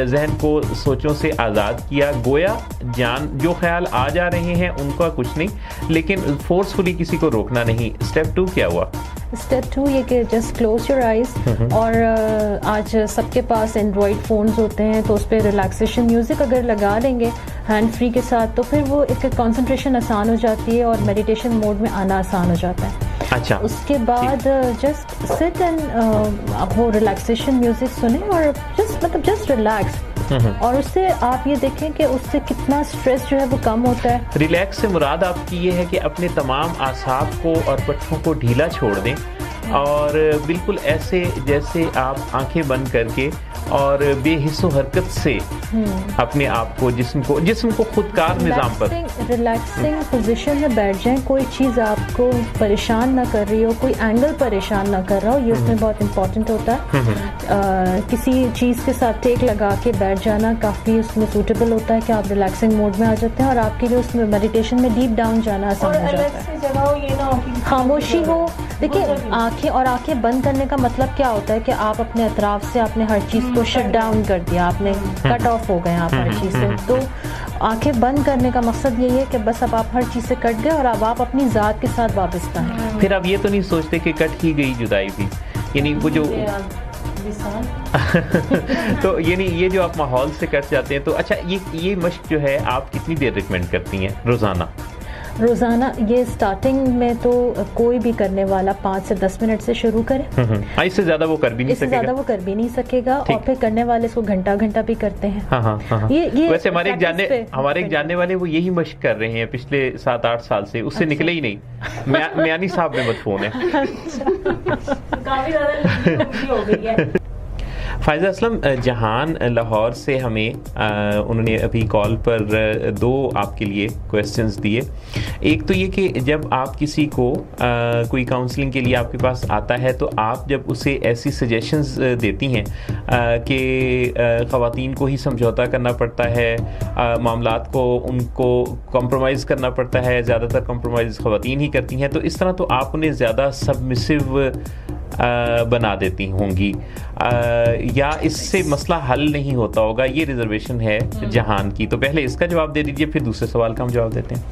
ذہن کو سوچوں سے آزاد کیا, گویا جو خیال آ جا رہے ہیں ان کا کچھ نہیں, لیکن فورسفلی کسی کو روکنا نہیں. اسٹیپ 2 کیا ہوا؟ اسٹیپ 2 یہ کہ جسٹ کلوز یور آئیز. اور آج سب کے پاس اینڈرائڈ فونز ہوتے ہیں تو اس پہ ریلیکسیشن میوزک اگر لگا لیں گے ہینڈ فری کے ساتھ تو پھر وہ ایک کنسنٹریشن آسان ہو جاتی ہے اور میڈیٹیشن موڈ میں آنا آسان ہو جاتا ہے. اچھا, اس کے بعد جسٹ سٹ اینڈ اب وہ ریلیکسیشن میوزک سنیں اور جسٹ ریلیکس. اور اس سے آپ یہ دیکھیں کہ اس سے کتنا اسٹریس جو ہے وہ کم ہوتا ہے. ریلیکس سے مراد آپ کی یہ ہے کہ اپنے تمام اعصاب کو اور پٹھوں کو ڈھیلا چھوڑ دیں اور بالکل ایسے جیسے آپ آنکھیں بند کر کے اور بے حس و حرکت سے اپنے آپ کو جسم کو خود کار نظام پر ریلیکسنگ پوزیشن میں بیٹھ جائیں. کوئی چیز آپ کو پریشان نہ کر رہی ہو, کوئی اینگل پریشان نہ کر رہا ہو, یہ اس میں بہت امپورٹنٹ ہوتا ہے. کسی چیز کے ساتھ ٹیک لگا کے بیٹھ جانا کافی اس میں سوٹیبل ہوتا ہے کہ آپ ریلیکسنگ موڈ میں آ جاتے ہیں اور آپ کے لیے اس میں میڈیٹیشن میں ڈیپ ڈاؤن جانا آسان ہو جاتا ہے. خاموشی ہو. دیکھیں آنکھیں بند کرنے کا مطلب کیا ہوتا ہے کہ آپ اپنے اطراف سے آپ نے ہر چیز کو شٹ ڈاؤن کر دیا, آپ نے کٹ آف ہو گئے آپ ہر چیز سے. تو آنکھیں بند کرنے کا مقصد یہی ہے کہ بس اب آپ ہر چیز سے کٹ گئے اور اب آپ اپنی ذات کے ساتھ وابستہ ہیں. پھر آپ یہ تو نہیں سوچتے کہ کٹ کی گئی جدائی بھی, یعنی وہ جو تو یعنی یہ جو آپ ماحول سے کٹ جاتے ہیں. تو اچھا یہ مشق جو ہے آپ کتنی دیر ریکمینڈ کرتی ہیں روزانہ؟ یہ سٹارٹنگ میں تو کوئی بھی کرنے والا 5 سے 10 منٹ سے شروع کرے. اس سے زیادہ وہ کر بھی نہیں سکے گا. اور پھر کرنے والے اس کو گھنٹہ بھی کرتے ہیں. ویسے ہمارے ایک جاننے والے وہ یہی مشق کر رہے ہیں پچھلے 7-8 سال سے, اس سے نکلے ہی نہیں. میانی صاحب میں مدفون ہے. کافی زیادہ ہو گئی ہے. فائزہ اسلم جہان لاہور سے ہمیں انہوں نے ابھی کال پر 2 آپ کے لیے کویسچنز دیے. ایک تو یہ کہ جب آپ کسی کو کوئی کاؤنسلنگ کے لیے آپ کے پاس آتا ہے تو آپ جب اسے ایسی سجیشنز دیتی ہیں کہ خواتین کو ہی سمجھوتا کرنا پڑتا ہے, معاملات کو ان کو کمپرومائز کرنا پڑتا ہے, زیادہ تر کمپرومائز خواتین ہی کرتی ہیں, تو اس طرح تو آپ انہیں زیادہ سبمسو بنا دیتی ہوں گی, یا اس سے مسئلہ حل نہیں ہوتا ہوگا, یہ ریزرویشن ہے جہان کی. تو پہلے اس کا جواب دے دیجئے, پھر دوسرے سوال کا ہم جواب دیتے ہیں.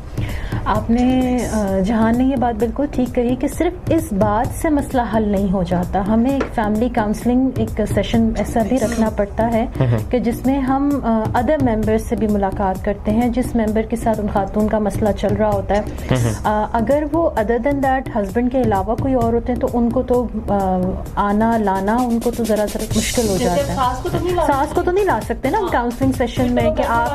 آپ نے جہان نے یہ بات بالکل ٹھیک کہی کہ صرف اس بات سے مسئلہ حل نہیں ہو جاتا. ہمیں ایک فیملی کاؤنسلنگ ایک سیشن ایسا بھی رکھنا پڑتا ہے کہ جس میں ہم ادر ممبر سے بھی ملاقات کرتے ہیں جس ممبر کے ساتھ ان خاتون کا مسئلہ چل رہا ہوتا ہے. اگر وہ ادر دین دیٹ ہسبینڈ کے علاوہ کوئی اور ہوتے ہیں تو ان کو تو آنا لانا ان کو تو ذرا مشکل ہو جاتا ہے. ساس کو تو نہیں لا سکتے نا ہم کاؤنسلنگ سیشن میں کہ آپ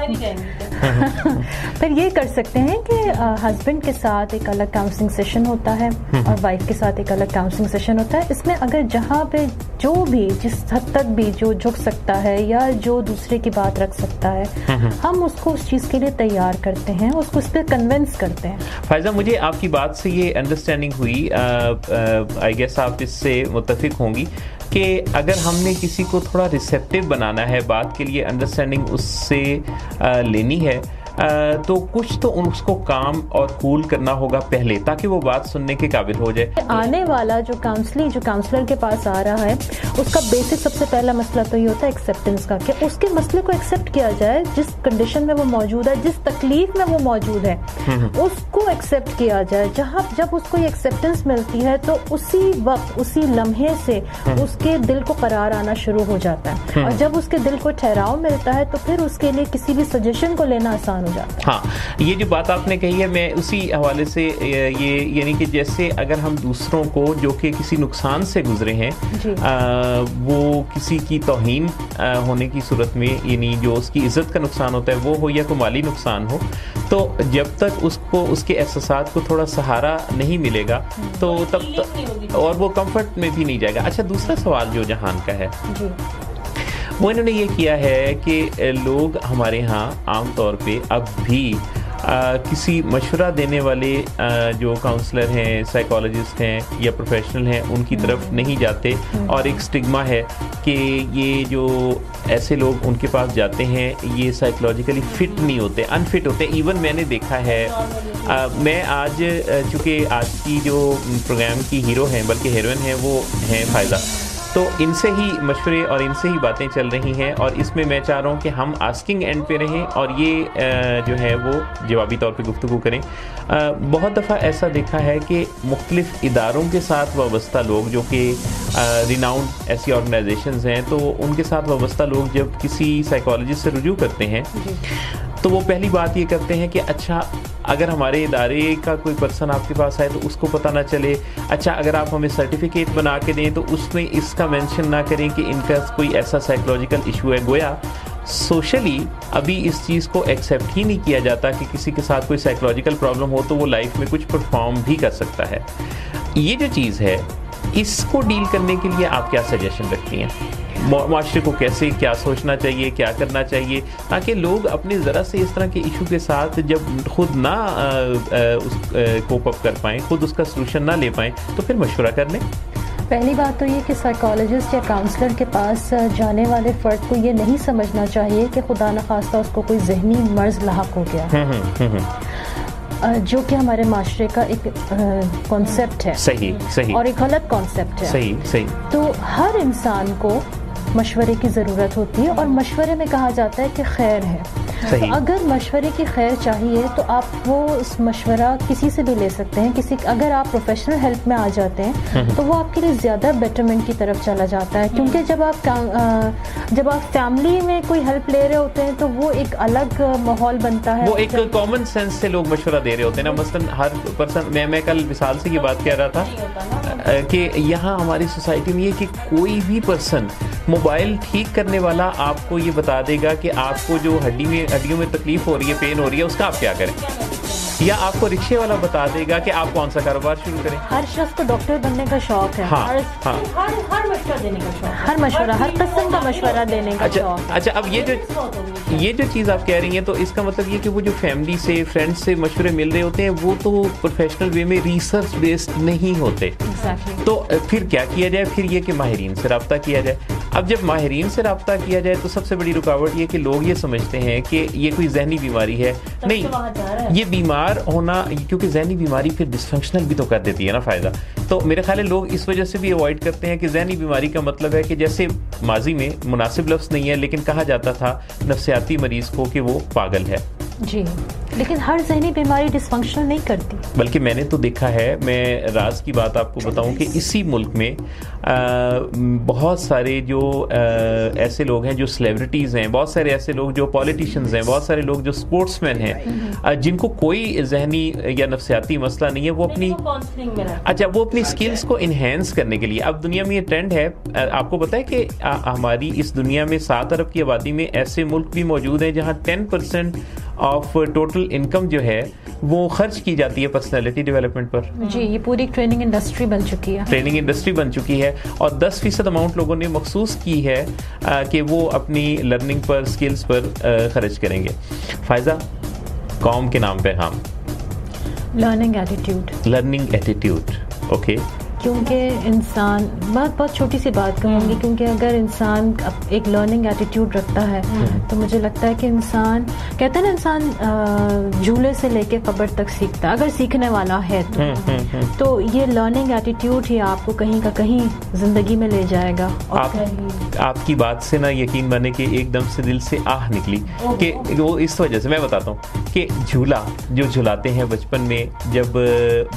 پھر یہ کر سکتے ہیں کہ ہسبینڈ کے ساتھ ایک الگ کاؤنسلنگ سیشن ہوتا ہے اور وائف کے ساتھ ایک الگ کاؤنسلنگ سیشن ہوتا ہے. اس میں اگر جہاں پہ جو بھی جس حد تک بھی جو جھک سکتا ہے یا جو دوسرے کی بات رکھ سکتا ہے ہم اس کو اس چیز کے لیے تیار کرتے ہیں, اس کو اس پہ کنونس کرتے ہیں. فائزہ مجھے آپ کی بات سے یہ انڈرسٹینڈنگ ہوئی, آئی گیس آپ اس سے متفق ہوں گی, کہ اگر ہم نے کسی کو تھوڑا ریسیپٹیو بنانا ہے بات کے لیے, انڈرسٹینڈنگ اس سے لینی ہے, تو کچھ تو اس کو کام اور کول کرنا ہوگا پہلے تاکہ وہ بات سننے کے قابل ہو جائے. آنے والا جو کاؤنسلر کے پاس آ رہا ہے اس کا بیسک سب سے پہلا مسئلہ تو یہ ہوتا ہے ایکسیپٹنس کا, کہ اس کے مسئلے کو ایکسیپٹ کیا جائے, جس کنڈیشن میں وہ موجود ہے, جس تکلیف میں وہ موجود ہے اس کو ایکسیپٹ کیا جائے. جب اس کو یہ ایکسیپٹنس ملتی ہے تو اسی وقت اسی لمحے سے اس کے دل کو قرار آنا شروع ہو جاتا ہے, اور جب اس کے دل کو ٹھہراؤ ملتا ہے تو پھر اس کے لیے کسی بھی سجیشن کو لینا آسان. ہاں, یہ جو بات آپ نے کہی ہے میں اسی حوالے سے یہ یعنی کہ جیسے اگر ہم دوسروں کو جو کہ کسی نقصان سے گزرے ہیں وہ کسی کی توہین ہونے کی صورت میں, یعنی جو اس کی عزت کا نقصان ہوتا ہے وہ ہو یا کوئی مالی نقصان ہو, تو جب تک اس کو اس کے احساسات کو تھوڑا سہارا نہیں ملے گا تو تب اور وہ کمفرٹ میں بھی نہیں جائے گا. اچھا, دوسرا سوال جو جہان کا ہے وہ انہوں نے یہ کیا ہے کہ لوگ ہمارے ہاں عام طور پہ اب بھی کسی مشورہ دینے والے جو کاؤنسلر ہیں, سائیکالوجسٹ ہیں یا پروفیشنل ہیں ان کی طرف نہیں جاتے, اور ایک سٹگما ہے کہ یہ جو ایسے لوگ ان کے پاس جاتے ہیں یہ سائیکولوجیکلی فٹ نہیں ہوتے, انفٹ ہوتے. ایون میں نے دیکھا ہے, میں آج چونکہ آج کی جو پروگرام کی ہیرو ہیں بلکہ ہیروئن ہیں وہ ہیں فائزہ, تو ان سے ہی مشورے اور ان سے ہی باتیں چل رہی ہیں, اور اس میں میں چاہ رہا ہوں کہ ہم آسکنگ اینڈ پہ رہیں اور یہ جو ہے وہ جوابی طور پہ گفتگو کریں. بہت دفعہ ایسا دیکھا ہے کہ مختلف اداروں کے ساتھ وابستہ لوگ جو کہ ریناؤنڈ ایسی آرگنائزیشنز ہیں, تو ان کے ساتھ وابستہ لوگ جب کسی سائیکالوجسٹ سے رجوع کرتے ہیں تو وہ پہلی بات یہ کرتے ہیں کہ اچھا اگر ہمارے ادارے کا کوئی پرسن آپ کے پاس آئے تو اس کو پتہ نہ چلے, اچھا اگر آپ ہمیں سرٹیفکیٹ بنا کے دیں تو اس میں اس کا مینشن نہ کریں کہ ان کا کوئی ایسا سائیکولوجیکل ایشو ہے. گویا سوشلی ابھی اس چیز کو ایکسیپٹ ہی نہیں کیا جاتا کہ کسی کے ساتھ کوئی سائیکولوجیکل پرابلم ہو تو وہ لائف میں کچھ پرفارم بھی کر سکتا ہے. یہ جو چیز ہے اس کو ڈیل کرنے کے لیے آپ کیا سجیشن رکھتی ہیں؟ معاشرے کو کیسے کیا سوچنا چاہیے, کیا کرنا چاہیے تاکہ لوگ اپنے ذرا سے اس طرح کے ایشو کے ساتھ جب خود نہ کوپ اپ کر پائیں, خود اس کا سلوشن نہ لے پائیں تو پھر مشورہ کر لیں؟ پہلی بات تو یہ کہ سائیکالوجسٹ یا کاؤنسلر کے پاس جانے والے فرد کو یہ نہیں سمجھنا چاہیے کہ خدا نخواستہ اس کو کوئی ذہنی مرض لاحق ہو گیا, جو کہ ہمارے معاشرے کا ایک کانسیپٹ ہے. صحیح اور ایک غلط کانسیپٹ ہے. صحیح. تو ہر انسان کو مشورے کی ضرورت ہوتی ہے, اور مشورے میں کہا جاتا ہے کہ خیر ہے. تو اگر مشورے کی خیر چاہیے تو آپ وہ اس مشورہ کسی سے بھی لے سکتے ہیں. اگر آپ پروفیشنل ہیلپ میں آ جاتے ہیں تو وہ آپ کے لیے زیادہ بیٹرمنٹ کی طرف چلا جاتا ہے, کیونکہ جب آپ فیملی میں کوئی ہیلپ لے رہے ہوتے ہیں تو وہ ایک الگ ماحول بنتا ہے. وہ ایک کامن سینس سے لوگ مشورہ دے رہے ہوتے ہیں نا. مثلاً ہر پرسن, میں کل مثال سے یہ بات کہہ رہا تھا کہ یہاں ہماری سوسائٹی میں یہ کہ کوئی بھی پرسن موبائل ٹھیک کرنے والا آپ کو یہ بتا دے گا کہ آپ کو جو ہڈیوں میں تکلیف ہو رہی ہے, پین ہو رہی ہے, اس کا آپ کیا کریں, یا آپ کو رکشے والا بتا دے گا کہ آپ کون سا کاروبار شروع کریں. ہر شخص کو ڈاکٹر بننے کا شوق ہے. ہر مشورہ دینے کا شوق, ہر قسم کا مشورہ دینے کا شوق. اچھا اب یہ جو چیز آپ کہہ رہی ہیں تو اس کا مطلب یہ کہ وہ جو فیملی سے, فرینڈ سے مشورے مل رہے ہوتے ہیں وہ تو پروفیشنل وے میں ریسرچ بیسڈ نہیں ہوتے. تو پھر کیا کیا جائے؟ پھر یہ کہ ماہرین سے رابطہ کیا جائے. اب جب ماہرین سے رابطہ کیا جائے تو سب سے بڑی رکاوٹ یہ کہ لوگ یہ سمجھتے ہیں کہ یہ کوئی ذہنی بیماری ہے. نہیں, یہ بیمار ہونا, کیونکہ ذہنی بیماری پھر ڈسفنکشنل بھی تو کر دیتی ہے نا فائدہ. تو میرے خیال ہے لوگ اس وجہ سے بھی اوائڈ کرتے ہیں کہ ذہنی بیماری کا مطلب ہے کہ جیسے ماضی میں مناسب لفظ نہیں ہے لیکن کہا جاتا تھا نفسیاتی مریض کو کہ وہ پاگل ہے. جی, لیکن ہر ذہنی بیماری ڈسفنکشنل نہیں کرتی. بلکہ میں نے تو دیکھا ہے, میں راز کی بات آپ کو بتاؤں کہ اسی ملک میں بہت سارے جو ایسے لوگ ہیں جو سیلیبریٹیز ہیں, بہت سارے ایسے لوگ جو پولیٹیشنز ہیں, بہت سارے لوگ جو اسپورٹس مین ہیں جن کو کوئی ذہنی یا نفسیاتی مسئلہ نہیں ہے, وہ اپنی اسکلس کو انہینس کرنے کے لیے. اب دنیا میں یہ ٹرینڈ ہے, آپ کو پتہ ہے کہ ہماری اس دنیا میں 7 ارب کی آبادی میں ایسے ملک بھی موجود ہیں جہاں 10% آف ٹوٹل انکم جو ہے وہ خرچ کی جاتی ہے پرسنالٹی ڈیولپمنٹ پر. جی, یہ پوری ٹریننگ انڈسٹری بن چکی ہے, اور 10% اماؤنٹ لوگوں نے مخصوص کی ہے کہ وہ اپنی لرننگ پر, اسکلز پر خرچ کریں گے. فائزہ, قوم کے نام پیغام, لرننگ ایٹیٹیوڈ. اوکے, کیونکہ انسان, بہت چھوٹی سی بات کہوں گی, کیونکہ اگر انسان ایک لرننگ ایٹیٹیوڈ رکھتا ہے تو مجھے لگتا ہے کہ انسان, کہتے ہیں نا انسان جھولے سے لے کے قبر تک سیکھتا ہے اگر سیکھنے والا ہے تو یہ لرننگ ایٹیٹیوڈ ہی آپ کو کہیں کا کہیں زندگی میں لے جائے گا. آپ کی بات سے نا یقین مانے کہ ایک دم سے دل سے آہ نکلی کہ وہ اس وجہ سے, میں بتاتا ہوں کہ جھولا جو جھلاتے ہیں بچپن میں, جب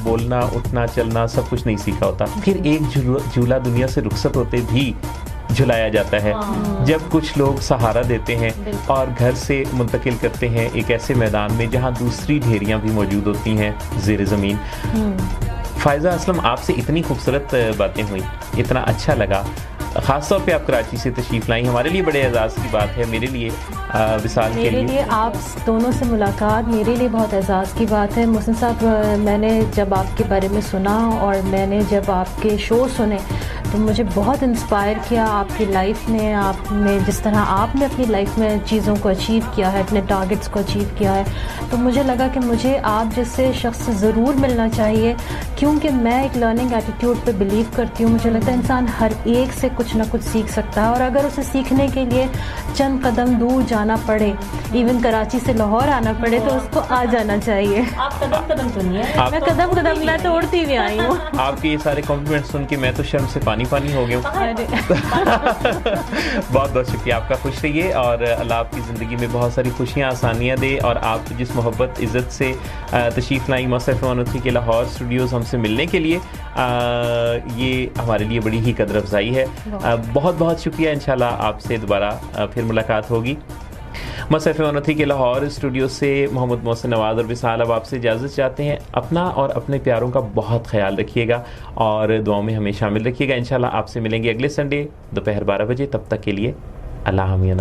بولنا, اٹھنا, چلنا سب کچھ نہیں سیکھا ہوتا, پھر ایک جھولا دنیا سے رخصت ہوتے بھی جھلایا جاتا ہے جب کچھ لوگ سہارا دیتے ہیں اور گھر سے منتقل کرتے ہیں ایک ایسے میدان میں جہاں دوسری ڈھیریاں بھی موجود ہوتی ہیں زیر زمین. فائزہ اسلم, آپ سے اتنی خوبصورت باتیں ہوئی, اتنا اچھا لگا, خاص طور پہ آپ کراچی سے تشریف لائیں, ہمارے لیے بڑے اعزاز کی بات ہے, میرے لیے, وصال کے لیے. آپ دونوں سے ملاقات میرے لیے بہت اعزاز کی بات ہے. محسن صاحب, میں نے جب آپ کے بارے میں سنا اور میں نے جب آپ کے شو سنے تو مجھے بہت انسپائر کیا آپ کی لائف میں. آپ نے جس طرح آپ نے اپنی لائف میں چیزوں کو اچیو کیا ہے, اپنے ٹارگٹس کو اچیو کیا ہے, تو مجھے لگا کہ مجھے آپ جیسے شخص سے ضرور ملنا چاہیے, کیونکہ میں ایک لرننگ ایٹیٹیوڈ پہ بلیو کرتی ہوں. مجھے لگتا ہے انسان ہر ایک سے کچھ نہ کچھ سیکھ سکتا ہے, اور اگر اسے سیکھنے کے لیے چند قدم دور جانا پڑے, ایون کراچی سے لاہور آنا پڑے, تو اس کو آ جانا چاہیے. آپ قدم تو نہیں ہے, میں قدم میں توڑتی بھی آئی ہوں. آپ کے یہ سارے کمپلیمنٹ سن کے میں تو شرم سے پانی پانی ہو گئے بہت بہت شکریہ آپ کا. خوش رہیے اور اللہ آپ کی زندگی میں بہت ساری خوشیاں آسانیاں دے, اور آپ جس محبت عزت سے تشریف لائیں موسیقی FM 103 کے لاہور اسٹوڈیوز ہم سے ملنے کے لیے, یہ ہمارے لیے بڑی ہی قدر افزائی ہے. بہت بہت شکریہ. انشاءاللہ آپ سے دوبارہ پھر ملاقات ہوگی. موسیقی FM 103 کے لاہور اسٹوڈیو سے محمد محسن نواز اور وصال اب آپ سے اجازت چاہتے ہیں. اپنا اور اپنے پیاروں کا بہت خیال رکھیے گا اور دعاؤں میں ہمیں شامل رکھیے گا. انشاءاللہ آپ سے ملیں گے اگلے سنڈے دوپہر 12 بجے. تب تک کے لیے اللہ حافظ.